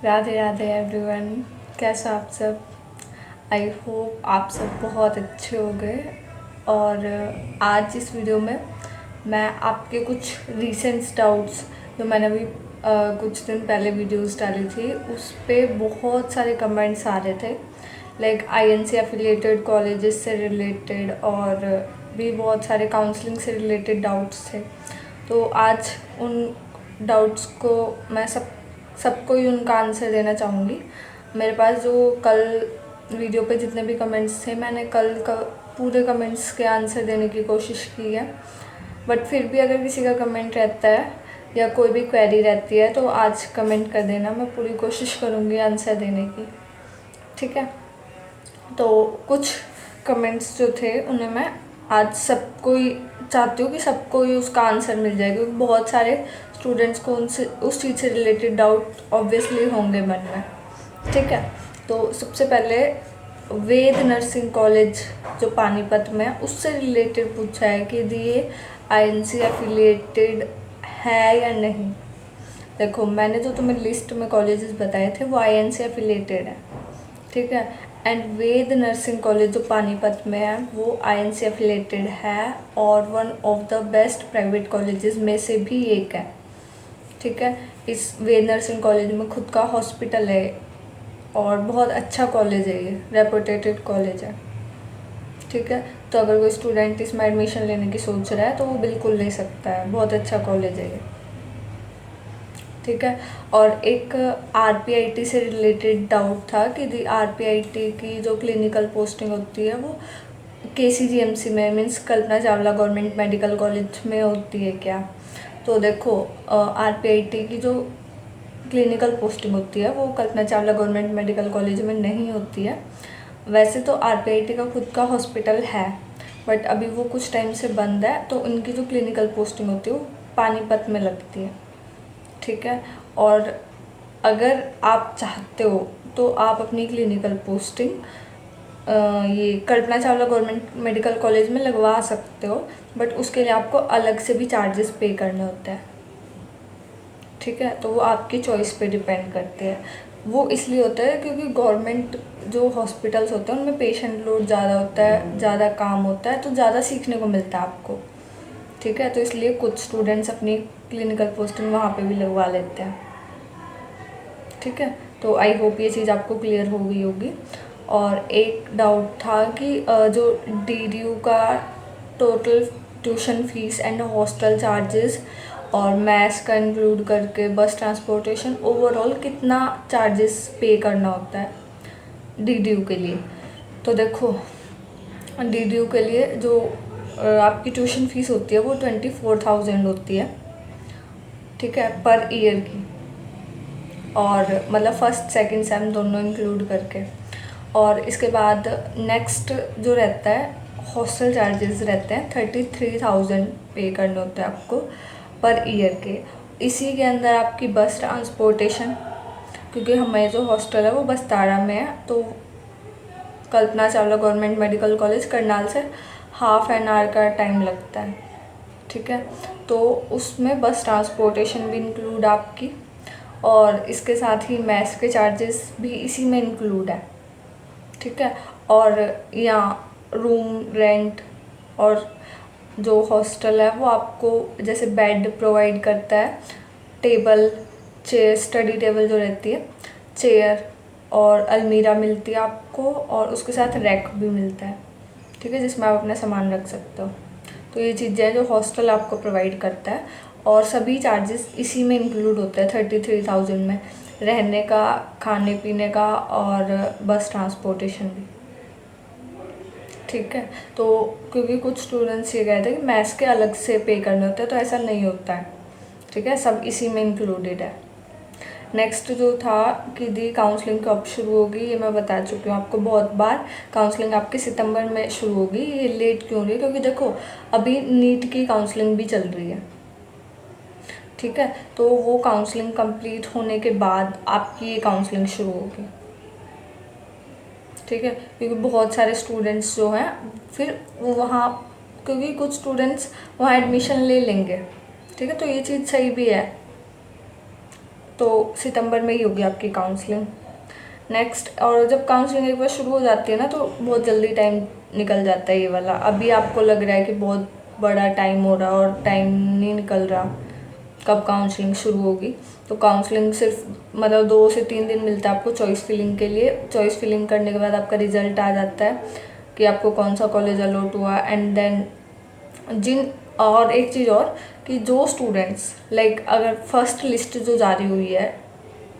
Radhe Radhe everyone. कैसा आप सब? आई होप आप सब बहुत अच्छे हो गए। और आज इस वीडियो में मैं आपके कुछ रीसेंट डाउट्स जो मैंने अभी कुछ दिन पहले वीडियोस डाली थी उस पे बहुत सारे कमेंट्स आ रहे थे, लाइक आईएनसी एफिलिएटेड कॉलेजेस से रिलेटेड और भी बहुत सारे काउंसलिंग से रिलेटेड डाउट्स थे। तो आज उन डाउट्स को मैं सबको ही उनका आंसर देना चाहूँगी। मेरे पास जो कल वीडियो पे जितने भी कमेंट्स थे मैंने कल का पूरे कमेंट्स के आंसर देने की कोशिश की है, बट फिर भी अगर किसी का कमेंट रहता है या कोई भी क्वेरी रहती है तो आज कमेंट कर देना, मैं पूरी कोशिश करूँगी आंसर देने की। ठीक है, तो कुछ कमेंट्स जो थे उन्हें मैं आज सबको ही चाहती हूँ कि सबको ही उसका आंसर मिल जाए, क्योंकि बहुत सारे स्टूडेंट्स को उनसे उस चीज़ से रिलेटेड डाउट ऑब्वियसली होंगे मन में। ठीक है, तो सबसे पहले वेद नर्सिंग कॉलेज जो पानीपत में है उससे रिलेटेड पूछा है कि ये आईएनसी एफिलिएटेड है या नहीं। देखो, मैंने जो तुम्हें लिस्ट में कॉलेजेस बताए थे वो आईएनसी एफिलिएटेड है। ठीक है, एंड वेद नर्सिंग कॉलेज जो पानीपत में है वो आईएनसी एफिलेटेड है और one of the best private colleges में से भी एक है। ठीक है, इस वेद नर्सिंग कॉलेज में खुद का हॉस्पिटल है और बहुत अच्छा कॉलेज है, ये रेपुटेटेड कॉलेज है। ठीक है, तो अगर कोई स्टूडेंट इसमें एडमिशन लेने की सोच रहा है तो वो बिल्कुल ले सकता है, बहुत अच्छा कॉलेज है ये। ठीक है, और एक आरपीआईटी से रिलेटेड डाउट था कि आरपीआईटी की जो क्लिनिकल पोस्टिंग होती है वो केसीजीएमसी में मीन्स कल्पना चावला गवर्नमेंट मेडिकल कॉलेज में होती है क्या। तो देखो, आरपीआईटी की जो क्लिनिकल पोस्टिंग होती है वो कल्पना चावला गवर्नमेंट मेडिकल कॉलेज में नहीं होती है। वैसे तो आरपीआईटी का खुद का हॉस्पिटल है, बट अभी वो कुछ टाइम से बंद है, तो उनकी जो क्लिनिकल पोस्टिंग होती है वो पानीपत में लगती है। ठीक है, और अगर आप चाहते हो तो आप अपनी क्लिनिकल पोस्टिंग ये कल्पना चावला गवर्नमेंट मेडिकल कॉलेज में लगवा सकते हो, बट उसके लिए आपको अलग से भी चार्जेस पे करने होते हैं। ठीक है, तो वो आपकी चॉइस पे डिपेंड करते हैं। वो इसलिए होता है क्योंकि गवर्नमेंट जो हॉस्पिटल्स होते हैं उनमें पेशेंट लोड ज़्यादा होता है, ज़्यादा काम होता है, तो ज़्यादा सीखने को मिलता है आपको। ठीक है, तो इसलिए कुछ स्टूडेंट्स अपनी क्लिनिकल पोस्टिंग वहाँ पे भी लगवा लेते हैं। ठीक है, तो आई होप ये चीज़ आपको क्लियर हो गई होगी। और एक डाउट था कि जो डीडीयू का total tuition fees and hostel charges और मैथ्स का इंक्लूड करके बस ट्रांसपोर्टेशन ओवरऑल कितना चार्जेस पे करना होता है डीडीयू के लिए। तो देखो, डीडीयू के लिए जो आपकी ट्यूशन फीस होती है वो 24,000 होती है। ठीक है, पर ईयर की, और मतलब फर्स्ट सेकंड सेम दोनों इंक्लूड करके। और इसके बाद नेक्स्ट जो रहता है हॉस्टल चार्जेस रहते हैं 33,000 पे करने होते हैं आपको पर ईयर के। इसी के अंदर आपकी बस ट्रांसपोर्टेशन, क्योंकि हमारे जो हॉस्टल है वो बस्तारा में है, तो Kalpana Chawla government medical college Karnal से हाफ एन आवर का टाइम लगता है। ठीक है, तो उसमें बस ट्रांसपोर्टेशन भी इंक्लूड आपकी, और इसके साथ ही मैथ्स के चार्जेस भी इसी में इंक्लूड है। ठीक है, और यहाँ रूम रेंट और जो हॉस्टल है वो आपको जैसे बेड प्रोवाइड करता है, टेबल चेयर, स्टडी टेबल जो रहती है, चेयर और अलमीरा मिलती है आपको, और उसके साथ रैक भी मिलता है। ठीक है, जिसमें आप अपना सामान रख सकते हो। तो ये चीज़ें हैं जो हॉस्टल आपको प्रोवाइड करता है, और सभी चार्जेस इसी में इंक्लूड होते हैं 33,000 में, रहने का, खाने पीने का और बस ट्रांसपोर्टेशन भी। ठीक है, तो क्योंकि कुछ स्टूडेंट्स ये कहते हैं कि मैथ्स के अलग से पे करने होते हैं, तो ऐसा नहीं होता है। ठीक है, सब इसी में इंक्लूडेड है। नेक्स्ट जो था कि दी काउंसलिंग कब शुरू होगी, ये मैं बता चुकी हूँ आपको बहुत बार। काउंसलिंग आपके सितंबर में शुरू होगी। ये लेट क्यों हो रही है, क्योंकि देखो अभी नीट की काउंसलिंग भी चल रही है। ठीक है, तो वो काउंसलिंग कंप्लीट होने के बाद आपकी ये काउंसलिंग शुरू होगी। ठीक है, क्योंकि बहुत सारे स्टूडेंट्स जो हैं फिर वो वहाँ, क्योंकि कुछ स्टूडेंट्स वहाँ एडमिशन ले लेंगे। ठीक है, तो ये चीज़ सही भी है। तो सितंबर में ही होगी आपकी काउंसलिंग नेक्स्ट। और जब काउंसलिंग एक बार शुरू हो जाती है ना तो बहुत जल्दी टाइम निकल जाता है ये वाला। अभी आपको लग रहा है कि बहुत बड़ा टाइम हो रहा और टाइम नहीं निकल रहा, कब काउंसलिंग शुरू होगी। तो काउंसलिंग सिर्फ मतलब 2 से 3 दिन मिलता है आपको चॉइस फिलिंग के लिए। चॉइस फिलिंग करने के बाद आपका रिजल्ट आ जाता है कि आपको कौन सा कॉलेज अलॉट हुआ। एंड देन और एक चीज़ और कि जो स्टूडेंट्स लाइक अगर फर्स्ट लिस्ट जो जारी हुई है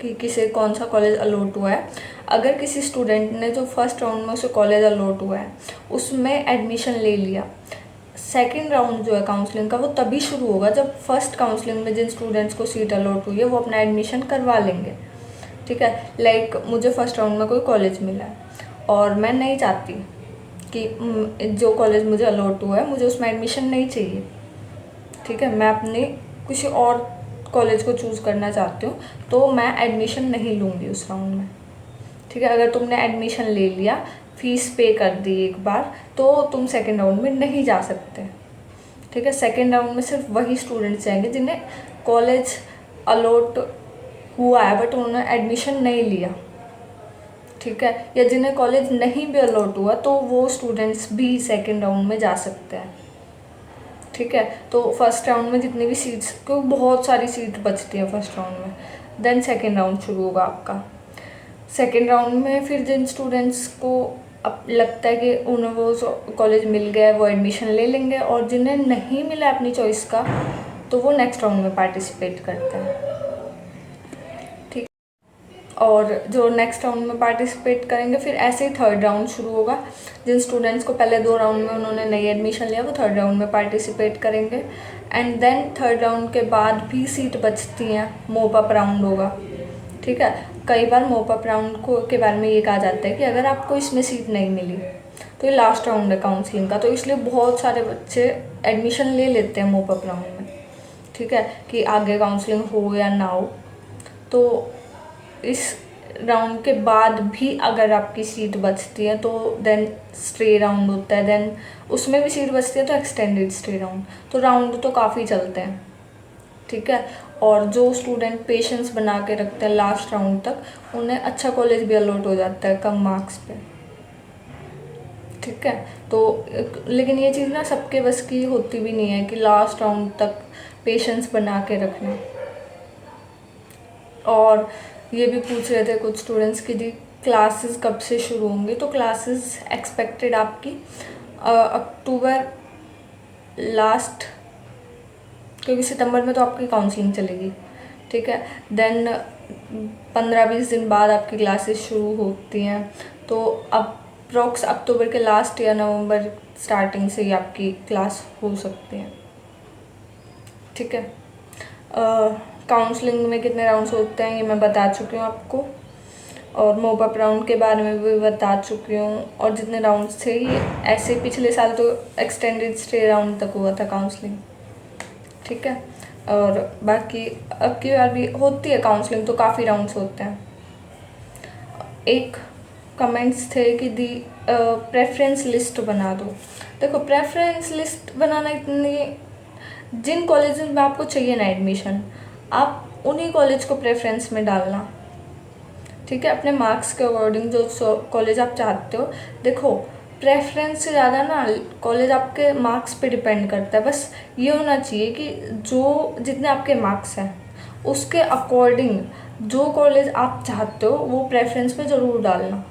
कि किसे कौन सा कॉलेज अलॉट हुआ है, अगर किसी स्टूडेंट ने जो फर्स्ट राउंड में उसे कॉलेज अलॉट हुआ है उसमें एडमिशन ले लिया, सेकेंड राउंड जो है काउंसलिंग का वो तभी शुरू होगा जब फर्स्ट काउंसलिंग में जिन स्टूडेंट्स को सीट अलॉट हुई है वो अपना एडमिशन करवा लेंगे। ठीक है, लाइक मुझे फर्स्ट राउंड में कोई कॉलेज मिला है और मैं नहीं चाहती कि जो कॉलेज मुझे अलॉट हुआ है मुझे उसमें एडमिशन नहीं चाहिए। ठीक है, मैं अपने किसी और कॉलेज को चूज़ करना चाहती हूँ तो मैं एडमिशन नहीं लूँगी उस राउंड में। ठीक है, अगर तुमने एडमिशन ले लिया, फीस पे कर दी एक बार, तो तुम सेकेंड राउंड में नहीं जा सकते। ठीक है, सेकेंड राउंड में सिर्फ वही स्टूडेंट्स जाएंगे जिन्हें कॉलेज अलॉट हुआ है बट उन्होंने एडमिशन नहीं लिया। ठीक है, या जिन्हें कॉलेज नहीं भी अलॉट हुआ तो वो स्टूडेंट्स भी सेकेंड राउंड में जा सकते हैं। ठीक है, तो फर्स्ट राउंड में जितनी भी सीट्स, क्योंकि बहुत सारी सीट बचती है फर्स्ट राउंड में, देन सेकेंड राउंड शुरू होगा आपका। सेकेंड राउंड में फिर जिन स्टूडेंट्स को अब लगता है कि उन्हें वो कॉलेज मिल गया है वो एडमिशन ले लेंगे, और जिन्हें नहीं मिला अपनी चॉइस का तो वो नेक्स्ट राउंड में पार्टिसिपेट करते हैं। ठीक, और जो नेक्स्ट राउंड में पार्टिसिपेट करेंगे फिर ऐसे ही थर्ड राउंड शुरू होगा। जिन स्टूडेंट्स को पहले 2 राउंड में उन्होंने नई एडमिशन लिया वो थर्ड राउंड में पार्टिसिपेट करेंगे। एंड देन थर्ड राउंड के बाद भी सीट बचती हैं, मोप अप राउंड होगा। ठीक है, कई बार मोप अप राउंड को के बारे में ये कहा जाता है कि अगर आपको इसमें सीट नहीं मिली तो ये लास्ट राउंड है काउंसलिंग का, तो इसलिए बहुत सारे बच्चे एडमिशन ले लेते हैं मोप अप राउंड में। ठीक है, कि आगे काउंसलिंग हो या ना हो, तो इस राउंड के बाद भी अगर आपकी सीट बचती है तो देन स्टे राउंड होता है, देन उसमें भी सीट बचती है तो एक्सटेंडेड स्टे राउंड। तो राउंड तो काफ़ी चलते हैं। ठीक है, और जो स्टूडेंट पेशेंस बना के रखते हैं लास्ट राउंड तक उन्हें अच्छा कॉलेज भी अलॉट हो जाता है कम मार्क्स पे। ठीक है, तो लेकिन ये चीज़ ना सबके बस की होती भी नहीं है कि लास्ट राउंड तक पेशेंस बना के रखना। और ये भी पूछ रहे थे कुछ स्टूडेंट्स की जी क्लासेस कब से शुरू होंगी, तो क्लासेस एक्सपेक्टेड आपकी अक्टूबर लास्ट, क्योंकि सितंबर में तो आपकी काउंसलिंग चलेगी। ठीक है, देन 15-20 दिन बाद आपकी क्लासेस शुरू होती हैं, तो अप्रॉक्स अक्टूबर के लास्ट या नवंबर स्टार्टिंग से ही आपकी क्लास हो सकती है। ठीक है, काउंसलिंग में कितने राउंड्स होते हैं ये मैं बता चुकी हूँ आपको, और मोप अप राउंड के बारे में भी बता चुकी हूँ। और जितने राउंड्स थे ये ऐसे पिछले साल तो एक्सटेंडेड स्टे राउंड तक हुआ था काउंसलिंग। ठीक है, और बाकी अब की बार भी होती है काउंसलिंग, तो काफ़ी राउंड्स होते हैं। एक कमेंट्स थे कि दी प्रेफरेंस लिस्ट बना दो। देखो, प्रेफरेंस लिस्ट बनाना इतनी, जिन कॉलेजेस में आपको चाहिए ना एडमिशन, आप उन्हीं कॉलेज को प्रेफरेंस में डालना। ठीक है, अपने मार्क्स के अकॉर्डिंग जो कॉलेज आप चाहते हो। देखो, प्रेफरेंस से ज़्यादा ना कॉलेज आपके मार्क्स पे डिपेंड करता है। बस ये होना चाहिए कि जो जितने आपके मार्क्स हैं उसके अकॉर्डिंग जो कॉलेज आप चाहते हो वो प्रेफरेंस में ज़रूर डालना।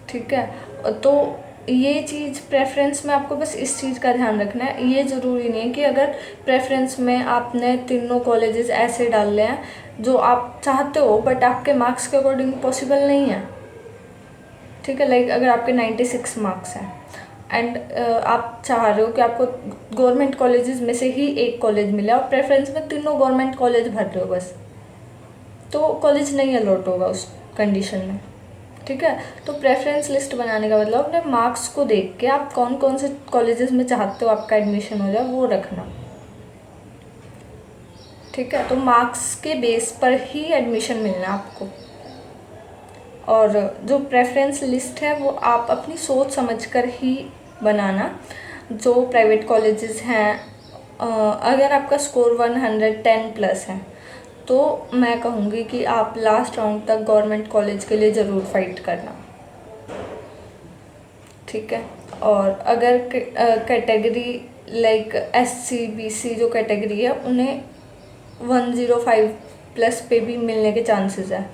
ठीक है, तो ये चीज़ प्रेफरेंस में आपको बस इस चीज़ का ध्यान रखना है। ये ज़रूरी नहीं है कि अगर प्रेफरेंस में आपने तीनों कॉलेजेस ऐसे डाल ले हैं जो आप चाहते हो बट आपके मार्क्स के अकॉर्डिंग पॉसिबल नहीं है। ठीक है, लाइक अगर आपके 96 मार्क्स हैं एंड आप चाह रहे हो कि आपको गवर्नमेंट कॉलेजेस में से ही एक कॉलेज मिला और प्रेफरेंस में तीनों गवर्नमेंट कॉलेज भर रहे हो बस, तो कॉलेज नहीं अलॉट होगा उस कंडीशन में। ठीक है, तो प्रेफरेंस लिस्ट बनाने का मतलब अपने मार्क्स को देख के आप कौन कौन से कॉलेजेस में चाहते हो आपका एडमिशन हो जाए वो रखना। ठीक है, तो मार्क्स के बेस पर ही एडमिशन मिलना आपको। और जो प्रेफरेंस लिस्ट है वो आप अपनी सोच समझकर ही बनाना। जो प्राइवेट कॉलेजेस हैं, अगर आपका स्कोर 110 प्लस है तो मैं कहूँगी कि आप लास्ट राउंड तक गवर्नमेंट कॉलेज के लिए ज़रूर फाइट करना, ठीक है। और अगर कैटेगरी लाइक SC BC जो कैटेगरी है उन्हें 105 प्लस पे भी मिलने के चांसेस है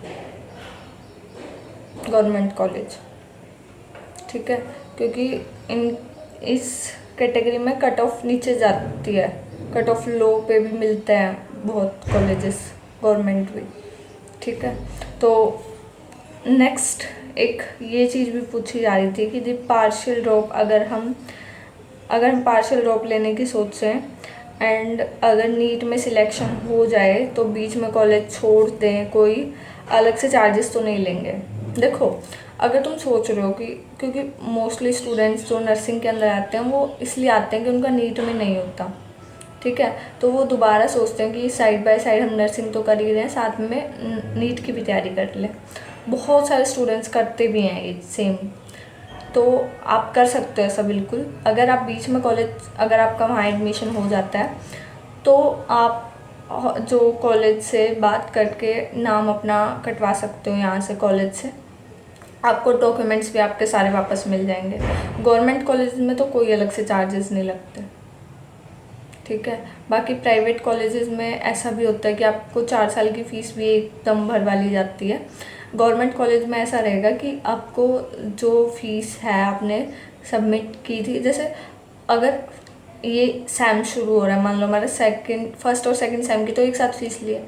गवर्नमेंट कॉलेज, ठीक है, क्योंकि इस कैटेगरी में कट ऑफ नीचे जाती है, कट ऑफ लो पे भी मिलते हैं बहुत कॉलेजेस गवर्नमेंट भी, ठीक है। तो नेक्स्ट एक ये चीज़ भी पूछी जा रही थी कि जी पार्शियल ड्रॉप अगर हम पार्शियल ड्रॉप लेने की सोच रहे हैं एंड अगर नीट में सिलेक्शन हो जाए तो बीच में कॉलेज छोड़ दें, कोई अलग से चार्जेस तो नहीं लेंगे। देखो, अगर तुम सोच रहे हो कि क्योंकि मोस्टली स्टूडेंट्स जो नर्सिंग के अंदर आते हैं वो इसलिए आते हैं कि उनका नीट में नहीं होता, ठीक है, तो वो दोबारा सोचते हैं कि साइड बाय साइड हम नर्सिंग तो कर ही रहे हैं, साथ में नीट की भी तैयारी कर लें। बहुत सारे स्टूडेंट्स करते भी हैं ये सेम, तो आप कर सकते हो ऐसा बिल्कुल। अगर आप बीच में कॉलेज, अगर आपका वहाँ एडमिशन हो जाता है तो आप जो कॉलेज से बात करके नाम अपना कटवा सकते हो यहाँ से कॉलेज से, आपको डॉक्यूमेंट्स भी आपके सारे वापस मिल जाएंगे। गवर्नमेंट कॉलेज में तो कोई अलग से चार्जेस नहीं लगते, ठीक है। बाकी प्राइवेट कॉलेजेस में ऐसा भी होता है कि आपको 4 साल की फ़ीस भी एकदम भरवा ली जाती है। गवर्नमेंट कॉलेज में ऐसा रहेगा कि आपको जो फ़ीस है आपने सबमिट की थी, जैसे अगर ये सैम शुरू हो रहा है, मान लो हमारा फर्स्ट और सेकंड सैम की तो एक साथ फीस ली है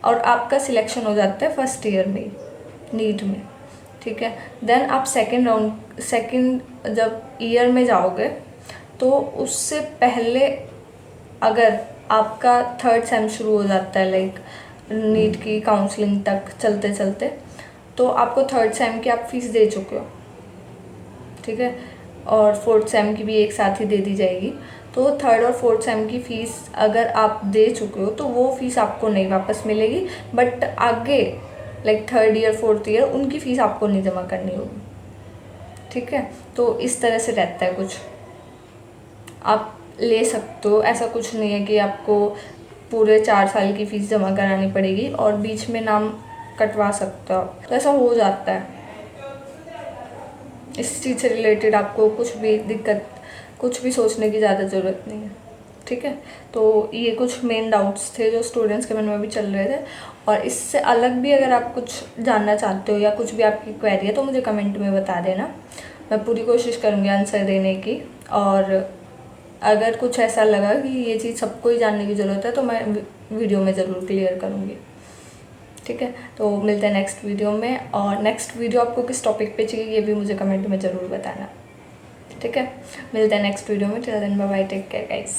और आपका सिलेक्शन हो जाता है फर्स्ट ईयर में नीट में, ठीक है। देन आप सेकंड जब ईयर में जाओगे तो उससे पहले अगर आपका थर्ड सेम शुरू हो जाता है लाइक नीट की काउंसलिंग तक चलते चलते, तो आपको थर्ड सेम की आप फीस दे चुके हो, ठीक है, और फोर्थ सेम की भी एक साथ ही दे दी जाएगी। तो थर्ड और फोर्थ सेम की फ़ीस अगर आप दे चुके हो तो वो फ़ीस आपको नहीं वापस मिलेगी, बट आगे like third year fourth year उनकी फ़ीस आपको नहीं जमा करनी होगी, ठीक है। तो इस तरह से रहता है कुछ, आप ले सकते हो, ऐसा कुछ नहीं है कि आपको पूरे 4 साल की फ़ीस जमा करानी पड़ेगी और बीच में नाम कटवा सकते हो, तो ऐसा हो जाता है। इस चीज़ से रिलेटेड आपको कुछ भी सोचने की ज़्यादा ज़रूरत नहीं है, ठीक है। तो ये कुछ मेन डाउट्स थे जो स्टूडेंट्स के मन में भी चल रहे थे, और इससे अलग भी अगर आप कुछ जानना चाहते हो या कुछ भी आपकी क्वेरी है तो मुझे कमेंट में बता देना, मैं पूरी कोशिश करूँगी आंसर देने की। और अगर कुछ ऐसा लगा कि ये चीज़ सबको ही जानने की ज़रूरत है तो मैं वीडियो में ज़रूर क्लियर करूँगी, ठीक है। तो मिलते हैं नेक्स्ट वीडियो में, और नेक्स्ट वीडियो आपको किस टॉपिक पे चाहिए ये भी मुझे कमेंट में ज़रूर बताना, ठीक है। मिलते हैं नेक्स्ट वीडियो में, till then bye bye, take care guys.